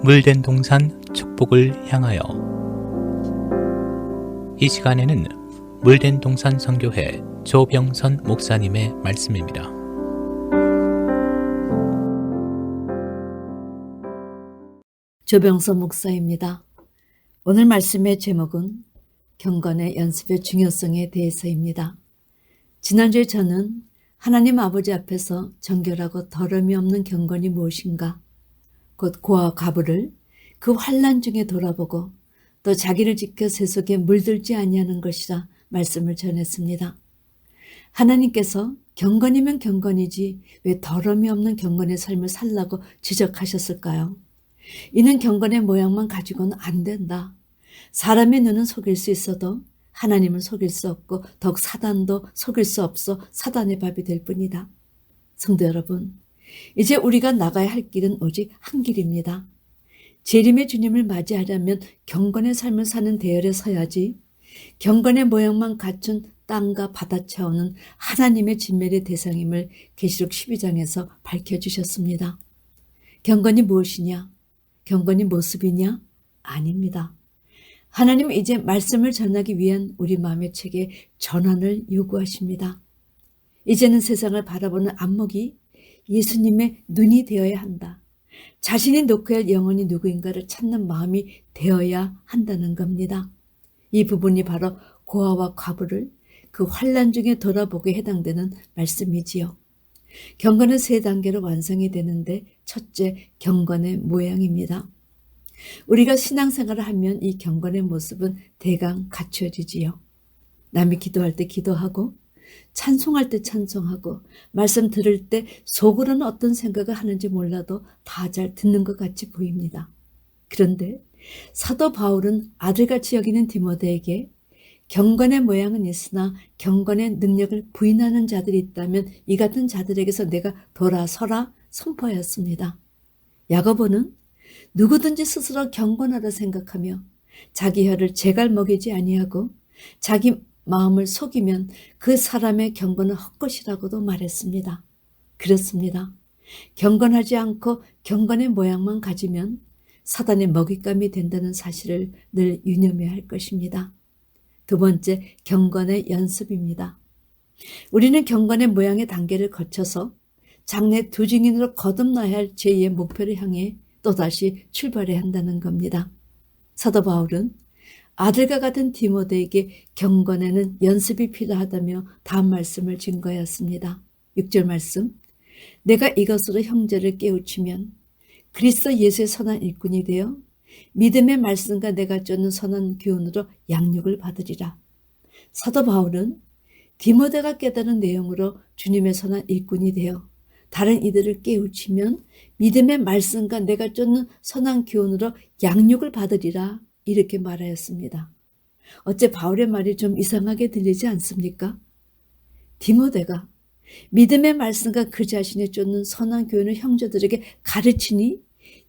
물된 동산 축복을 향하여. 이 시간에는 물된 동산 선교회 조병선 목사님의 말씀입니다. 조병선 목사입니다. 오늘 말씀의 제목은 경건의 연습의 중요성에 대해서입니다. 지난주에 저는 하나님 아버지 앞에서 정결하고 더러움이 없는 경건이 무엇인가, 곧 고와 과부를 그 환난 중에 돌아보고 또 자기를 지켜 세속에 물들지 아니하는 것이라 말씀을 전했습니다. 하나님께서 경건이면 경건이지 왜 더러움이 없는 경건의 삶을 살라고 지적하셨을까요? 이는 경건의 모양만 가지고는 안 된다. 사람의 눈은 속일 수 있어도 하나님을 속일 수 없고 더욱 사단도 속일 수 없어 사단의 밥이 될 뿐이다. 성도 여러분, 이제 우리가 나가야 할 길은 오직 한 길입니다. 재림의 주님을 맞이하려면 경건의 삶을 사는 대열에 서야지 경건의 모양만 갖춘 땅과 바다 차오는 하나님의 진멸의 대상임을 계시록 12장에서 밝혀주셨습니다. 경건이 무엇이냐? 경건이 모습이냐? 아닙니다. 하나님은 이제 말씀을 전하기 위한 우리 마음의 책에 전환을 요구하십니다. 이제는 세상을 바라보는 안목이 예수님의 눈이 되어야 한다. 자신이 놓고야 할 영혼이 누구인가를 찾는 마음이 되어야 한다는 겁니다. 이 부분이 바로 고아와 과부를 그 환난 중에 돌아보게 해당되는 말씀이지요. 경건은 세 단계로 완성이 되는데 첫째, 경건의 모양입니다. 우리가 신앙생활을 하면 이 경건의 모습은 대강 갖춰지지요. 남이 기도할 때 기도하고 찬송할 때 찬송하고 말씀 들을 때 속으로는 어떤 생각을 하는지 몰라도 다 잘 듣는 것 같이 보입니다. 그런데 사도 바울은 아들같이 여기는 디모데에게 경건의 모양은 있으나 경건의 능력을 부인하는 자들이 있다면 이 같은 자들에게서 내가 돌아서라 선포하였습니다. 야고보는 누구든지 스스로 경건하다 생각하며 자기 혀를 제갈 먹이지 아니하고 자기 마음을 속이면 그 사람의 경건은 헛것이라고도 말했습니다. 그렇습니다. 경건하지 않고 경건의 모양만 가지면 사단의 먹잇감이 된다는 사실을 늘 유념해야 할 것입니다. 두 번째, 경건의 연습입니다. 우리는 경건의 모양의 단계를 거쳐서 장래 두 증인으로 거듭나야 할 제2의 목표를 향해 또다시 출발해야 한다는 겁니다. 사도 바울은 아들과 같은 디모데에게 경건에는 연습이 필요하다며 다음 말씀을 증거하였습니다. 6절 말씀, 내가 이것으로 형제를 깨우치면 그리스도 예수의 선한 일꾼이 되어 믿음의 말씀과 내가 쫓는 선한 교훈으로 양육을 받으리라. 사도 바울은 디모데가 깨달은 내용으로 주님의 선한 일꾼이 되어 다른 이들을 깨우치면 믿음의 말씀과 내가 쫓는 선한 교훈으로 양육을 받으리라 이렇게 말하였습니다. 어째 바울의 말이 좀 이상하게 들리지 않습니까? 디모데가 믿음의 말씀과 그 자신이 쫓는 선한 교훈을 형제들에게 가르치니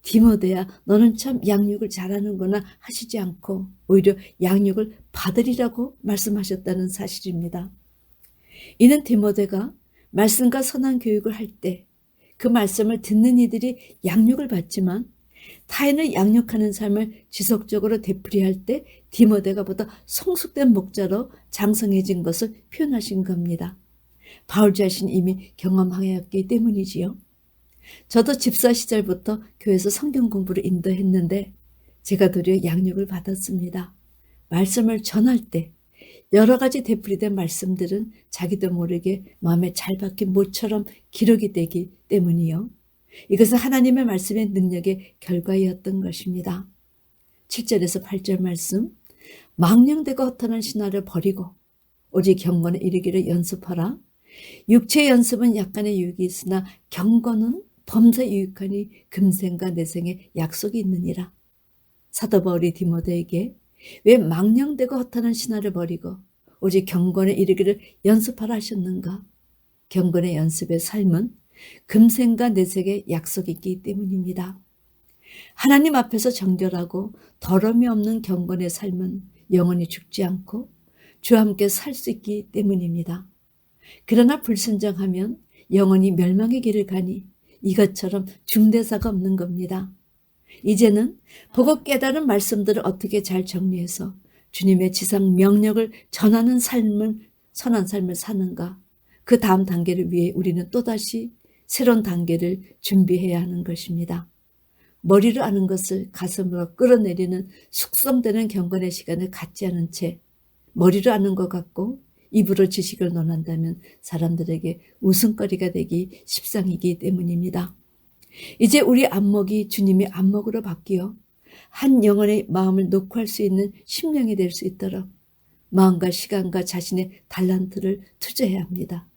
디모데야 너는 참 양육을 잘하는구나 하시지 않고 오히려 양육을 받으리라고 말씀하셨다는 사실입니다. 이는 디모데가 말씀과 선한 교육을 할 때 그 말씀을 듣는 이들이 양육을 받지만 타인을 양육하는 삶을 지속적으로 되풀이할 때 디모데가 보다 성숙된 목자로 장성해진 것을 표현하신 겁니다. 바울 자신이 이미 경험하였기 때문이지요. 저도 집사 시절부터 교회에서 성경 공부를 인도했는데 제가 도리어 양육을 받았습니다. 말씀을 전할 때 여러 가지 되풀이된 말씀들은 자기도 모르게 마음에 잘 박힌 못처럼 기록이 되기 때문이요. 이것은 하나님의 말씀의 능력의 결과였던 것입니다. 7절에서 8절 말씀, 망령되고 허탄한 신화를 버리고 오직 경건에 이르기를 연습하라. 육체의 연습은 약간의 유익이 있으나 경건은 범사에 유익하니 금생과 내생에 약속이 있느니라. 사도 바울이 디모데에게 왜 망령되고 허탄한 신화를 버리고 오직 경건에 이르기를 연습하라 하셨는가? 경건의 연습의 삶은 금생과 내생에 약속이 있기 때문입니다. 하나님 앞에서 정결하고 더러움이 없는 경건의 삶은 영원히 죽지 않고 주와 함께 살 수 있기 때문입니다. 그러나 불순종하면 영원히 멸망의 길을 가니 이것처럼 중대사가 없는 겁니다. 이제는 보고 깨달은 말씀들을 어떻게 잘 정리해서 주님의 지상 명령을 전하는 선한 삶을 사는가? 그 다음 단계를 위해 우리는 또다시 새로운 단계를 준비해야 하는 것입니다. 머리로 아는 것을 가슴으로 끌어내리는 숙성되는 경건의 시간을 갖지 않은 채 머리로 아는 것 같고 입으로 지식을 논한다면 사람들에게 웃음거리가 되기 십상이기 때문입니다. 이제 우리 안목이 주님의 안목으로 바뀌어 한 영혼의 마음을 녹화할 수 있는 심령이 될 수 있도록 마음과 시간과 자신의 달란트를 투자해야 합니다.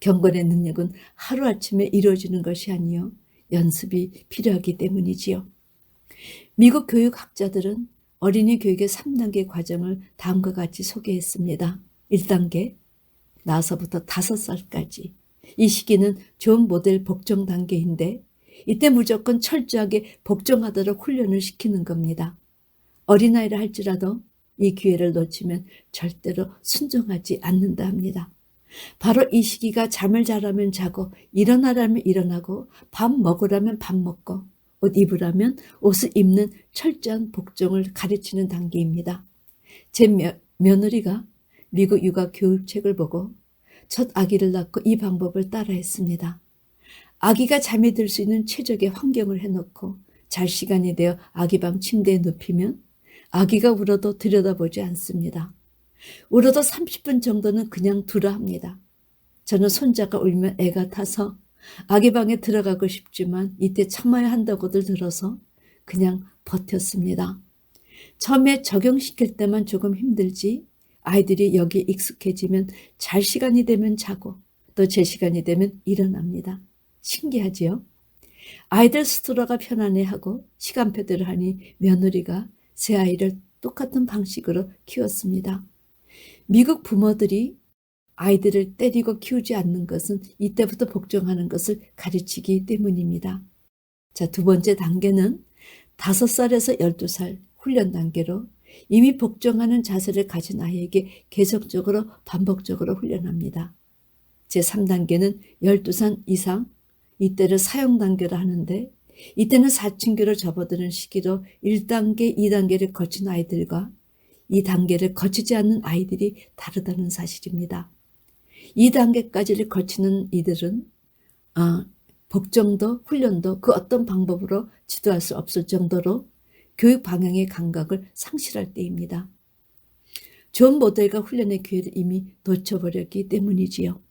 경건의 능력은 하루아침에 이루어지는 것이 아니요 연습이 필요하기 때문이지요. 미국 교육학자들은 어린이 교육의 3단계 과정을 다음과 같이 소개했습니다. 1단계, 나서부터 5살까지. 이 시기는 좋은 모델 복종 단계인데 이때 무조건 철저하게 복종하도록 훈련을 시키는 겁니다. 어린아이라 할지라도 이 기회를 놓치면 절대로 순종하지 않는다 합니다. 바로 이 시기가 잠을 자라면 자고 일어나라면 일어나고 밥 먹으라면 밥 먹고 옷 입으라면 옷을 입는 철저한 복종을 가르치는 단계입니다. 제 며느리가 미국 육아 교육책을 보고 첫 아기를 낳고 이 방법을 따라했습니다. 아기가 잠이 들 수 있는 최적의 환경을 해놓고 잘 시간이 되어 아기방 침대에 눕히면 아기가 울어도 들여다보지 않습니다. 울어도 30분 정도는 그냥 두라 합니다. 저는 손자가 울면 애가 타서 아기 방에 들어가고 싶지만 이때 참아야 한다고들 들어서 그냥 버텼습니다. 처음에 적용시킬 때만 조금 힘들지 아이들이 여기에 익숙해지면 잘 시간이 되면 자고 또 제 시간이 되면 일어납니다. 신기하지요? 아이들 스스로가 편안해하고 시간표대로 하니 며느리가 새 아이를 똑같은 방식으로 키웠습니다. 미국 부모들이 아이들을 때리고 키우지 않는 것은 이때부터 복종하는 것을 가르치기 때문입니다. 자, 두 번째 단계는 5살에서 12살 훈련 단계로 이미 복종하는 자세를 가진 아이에게 계속적으로 반복적으로 훈련합니다. 제3단계는 12살 이상 이때를 사용 단계로 하는데 이때는 사춘기로 접어드는 시기로 1단계, 2단계를 거친 아이들과 이 단계를 거치지 않는 아이들이 다르다는 사실입니다. 2단계까지를 거치는 이들은 복종도 훈련도 그 어떤 방법으로 지도할 수 없을 정도로 교육 방향의 감각을 상실할 때입니다. 좋은 모델과 훈련의 기회를 이미 놓쳐버렸기 때문이지요.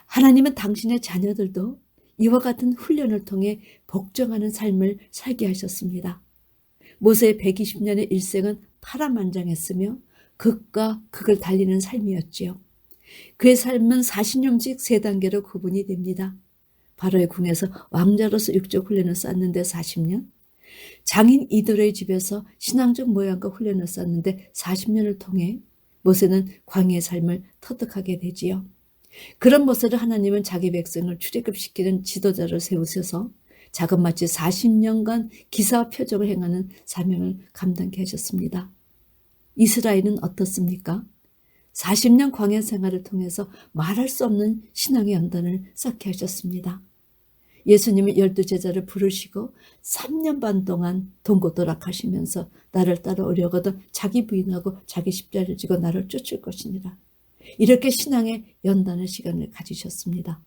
하나님은 당신의 자녀들도 이와 같은 훈련을 통해 복종하는 삶을 살게 하셨습니다. 모세의 120년의 일생은 파란만장했으며 극과 극을 달리는 삶이었지요. 그의 삶은 40년씩 3단계로 구분이 됩니다. 바로의 궁에서 왕자로서 육적 훈련을 쌓는데 40년, 장인 이도로의 집에서 신앙적 모양과 훈련을 쌓는데 40년을 통해 모세는 광야의 삶을 터득하게 되지요. 그런 모세를 하나님은 자기 백성을 출애굽시키는 지도자를 세우셔서 자그마치 40년간 기사와 표적을 행하는 사명을 감당케 하셨습니다. 이스라엘은 어떻습니까? 40년 광야 생활을 통해서 말할 수 없는 신앙의 연단을 쌓게 하셨습니다. 예수님은 12제자를 부르시고 3년 반 동안 동고도락하시면서 나를 따라오려거든 자기 부인하고 자기 십자를 지고 나를 쫓을 것이니라. 이렇게 신앙의 연단의 시간을 가지셨습니다.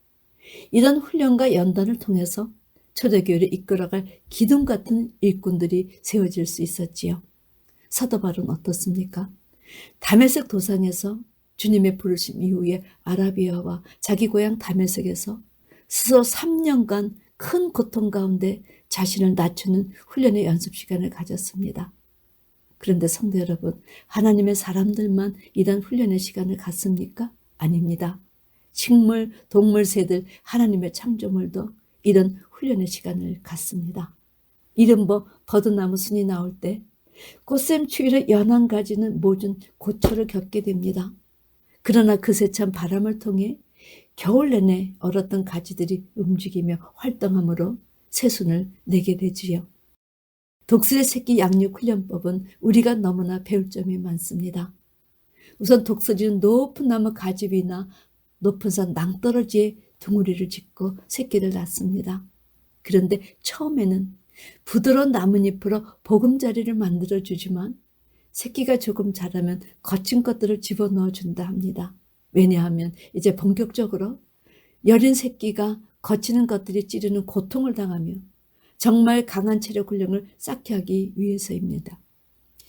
이런 훈련과 연단을 통해서 초대교회를 이끌어갈 기둥 같은 일꾼들이 세워질 수 있었지요. 사도 바울은 어떻습니까? 다메섹 도상에서 주님의 부르심 이후에 아라비아와 자기 고향 다메섹에서 스스로 3년간 큰 고통 가운데 자신을 낮추는 훈련의 연습 시간을 가졌습니다. 그런데 성도 여러분, 하나님의 사람들만 이런 훈련의 시간을 갖습니까? 아닙니다. 식물, 동물, 새들, 하나님의 창조물도 이런 훈련의 시간을 갖습니다. 이른바 버드나무 순이 나올 때 꽃샘추위로 연한 가지는 모든 고초를 겪게 됩니다. 그러나 그 세찬 바람을 통해 겨울 내내 얼었던 가지들이 움직이며 활동함으로 새순을 내게 되지요. 독수리 새끼 양육 훈련법은 우리가 너무나 배울 점이 많습니다. 우선 독수리는 높은 나무 가지 위나 높은 산 낭떠러지에 둥우리를 짓고 새끼를 낳습니다. 그런데 처음에는 부드러운 나뭇잎으로 보금자리를 만들어주지만 새끼가 조금 자라면 거친 것들을 집어넣어 준다 합니다. 왜냐하면 이제 본격적으로 여린 새끼가 거치는 것들이 찌르는 고통을 당하며 정말 강한 체력 훈련을 쌓게 하기 위해서입니다.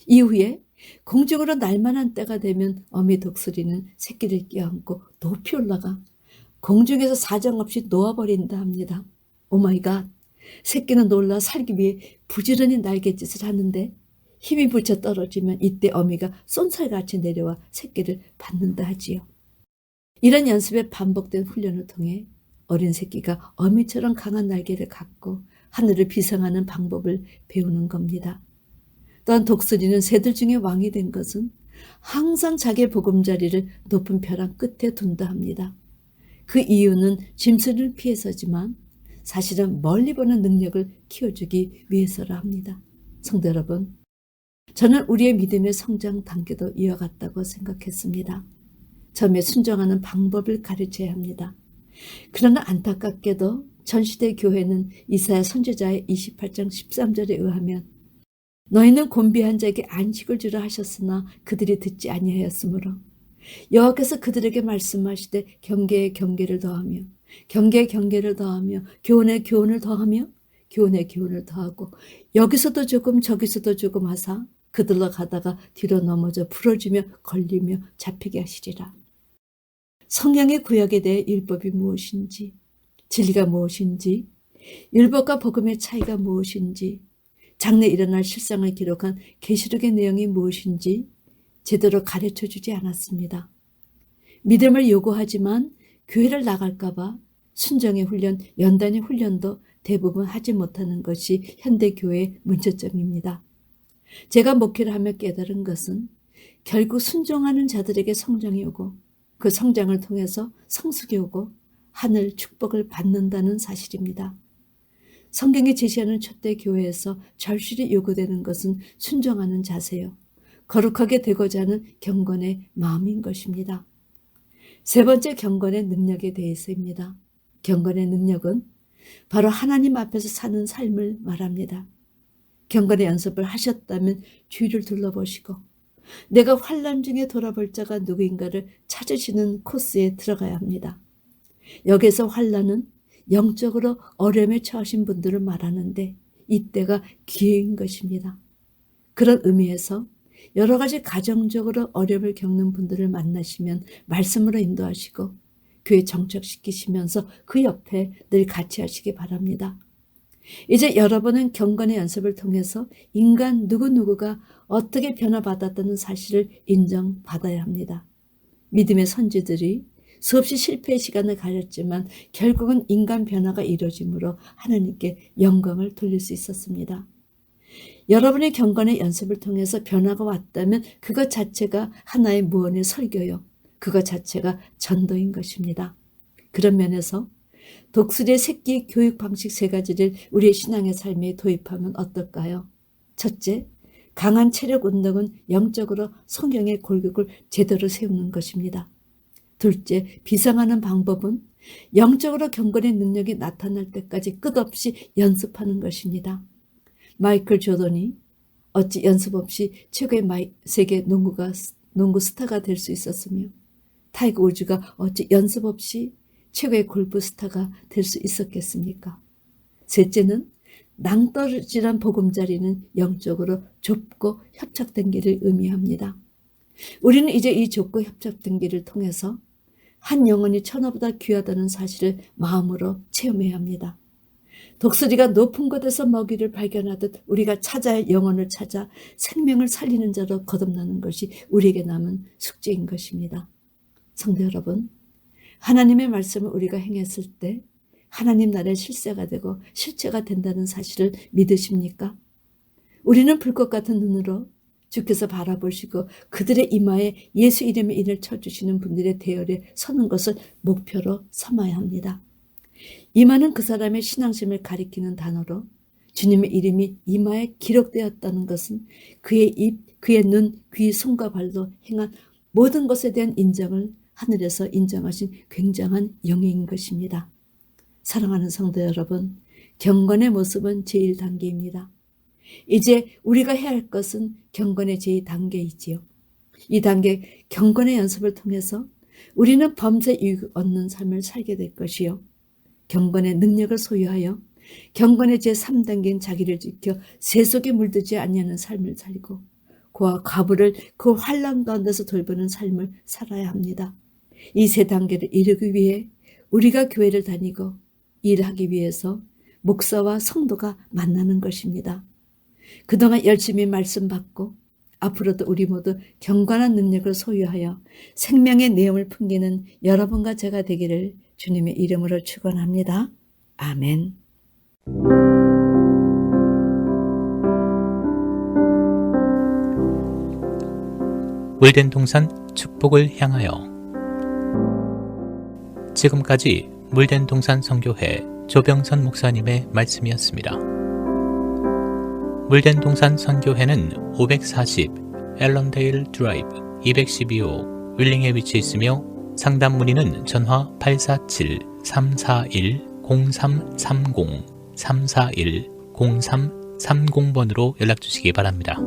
이후에 공중으로 날만한 때가 되면 어미 독수리는 새끼를 껴안고 높이 올라가 공중에서 사정없이 놓아버린다 합니다. 오마이갓, 새끼는 놀라 살기 위해 부지런히 날갯짓을 하는데 힘이 붙여 떨어지면 이때 어미가 쏜살같이 내려와 새끼를 받는다 하지요. 이런 연습의 반복된 훈련을 통해 어린 새끼가 어미처럼 강한 날개를 갖고 하늘을 비상하는 방법을 배우는 겁니다. 또한 독수리는 새들 중에 왕이 된 것은 항상 자기의 보금자리를 높은 벼랑 끝에 둔다 합니다. 그 이유는 짐승을 피해서지만 사실은 멀리 보는 능력을 키워주기 위해서라 합니다. 성도 여러분, 저는 우리의 믿음의 성장 단계도 이어갔다고 생각했습니다. 처음에 순종하는 방법을 가르쳐야 합니다. 그러나 안타깝게도 전시대 교회는 이사야 선지자의 28장 13절에 의하면 너희는 곤비한 자에게 안식을 주라 하셨으나 그들이 듣지 아니하였으므로 여호와께서 그들에게 말씀하시되 경계에 경계를 더하며 경계에 경계를 더하며 교훈에 교훈을 더하며 교훈에 교훈을 더하고 여기서도 조금 저기서도 조금 하사 그들로 가다가 뒤로 넘어져 부러지며 걸리며 잡히게 하시리라. 성경의 구약에 대해 율법이 무엇인지, 진리가 무엇인지, 율법과 복음의 차이가 무엇인지, 장래 일어날 실상을 기록한 계시록의 내용이 무엇인지 제대로 가르쳐주지 않았습니다. 믿음을 요구하지만 교회를 나갈까 봐 순정의 훈련, 연단의 훈련도 대부분 하지 못하는 것이 현대교회의 문제점입니다. 제가 목회를 하며 깨달은 것은 결국 순종하는 자들에게 성장이 오고 그 성장을 통해서 성숙이 오고 하늘 축복을 받는다는 사실입니다. 성경이 제시하는 초대 교회에서 절실히 요구되는 것은 순종하는 자세요. 거룩하게 되고자 하는 경건의 마음인 것입니다. 세 번째 경건의 능력에 대해서입니다. 경건의 능력은 바로 하나님 앞에서 사는 삶을 말합니다. 경건의 연습을 하셨다면 주위를 둘러보시고 내가 환난 중에 돌아볼 자가 누구인가를 찾으시는 코스에 들어가야 합니다. 여기서 환난은 영적으로 어려움에 처하신 분들을 말하는데 이때가 기회인 것입니다. 그런 의미에서 여러 가지 가정적으로 어려움을 겪는 분들을 만나시면 말씀으로 인도하시고 교회 정착시키시면서 그 옆에 늘 같이 하시기 바랍니다. 이제 여러분은 경건의 연습을 통해서 인간 누구누구가 어떻게 변화받았다는 사실을 인정받아야 합니다. 믿음의 선지들이 수없이 실패의 시간을 가졌지만 결국은 인간 변화가 이루어지므로 하나님께 영광을 돌릴 수 있었습니다. 여러분의 경건의 연습을 통해서 변화가 왔다면 그것 자체가 하나의 무언의 설교요. 그것 자체가 전도인 것입니다. 그런 면에서 독수리의 새끼 교육 방식 세 가지를 우리의 신앙의 삶에 도입하면 어떨까요? 첫째, 강한 체력 운동은 영적으로 성경의 골격을 제대로 세우는 것입니다. 둘째, 비상하는 방법은 영적으로 경건의 능력이 나타날 때까지 끝없이 연습하는 것입니다. 마이클 조던이 어찌 연습 없이 최고의 세계 농구 스타가 될 수 있었으며 타이거 우즈가 어찌 연습 없이 최고의 골프 스타가 될 수 있었겠습니까? 셋째는 낭떠러지란 보금자리는 영적으로 좁고 협착된 길을 의미합니다. 우리는 이제 이 좁고 협착된 길을 통해서 한 영혼이 천하보다 귀하다는 사실을 마음으로 체험해야 합니다. 독수리가 높은 곳에서 먹이를 발견하듯 우리가 찾아야 할 영혼을 찾아 생명을 살리는 자로 거듭나는 것이 우리에게 남은 숙제인 것입니다. 성도 여러분, 하나님의 말씀을 우리가 행했을 때 하나님 나라의 실세가 되고 실체가 된다는 사실을 믿으십니까? 우리는 불꽃 같은 눈으로 주께서 바라보시고 그들의 이마에 예수 이름의 인을 쳐주시는 분들의 대열에 서는 것을 목표로 삼아야 합니다. 이마는 그 사람의 신앙심을 가리키는 단어로 주님의 이름이 이마에 기록되었다는 것은 그의 입, 그의 눈, 귀, 손과 발로 행한 모든 것에 대한 인정을 하늘에서 인정하신 굉장한 영예인 것입니다. 사랑하는 성도 여러분, 경건의 모습은 제1단계입니다. 이제 우리가 해야 할 것은 경건의 제2단계이지요. 이 단계 경건의 연습을 통해서 우리는 범죄 이익을 얻는 삶을 살게 될 것이요. 경건의 능력을 소유하여 경건의 제3단계인 자기를 지켜 세속에 물들지 아니하는 삶을 살고 그와 과부를 그 환난 가운데서 돌보는 삶을 살아야 합니다. 이 세 단계를 이루기 위해 우리가 교회를 다니고 일하기 위해서 목사와 성도가 만나는 것입니다. 그동안 열심히 말씀 받고 앞으로도 우리 모두 경건한 능력을 소유하여 생명의 내용을 풍기는 여러분과 제가 되기를 주님의 이름으로 축원합니다. 아멘. 물된 동산 축복을 향하여. 지금까지 물된 동산 선교회 조병선 목사님의 말씀이었습니다. 물된 동산 선교회는 540 앨런데일 드라이브 212호 윌링에 위치해 있으며 상담 문의는 전화 847-341-0330 341-0330번으로 연락 주시기 바랍니다.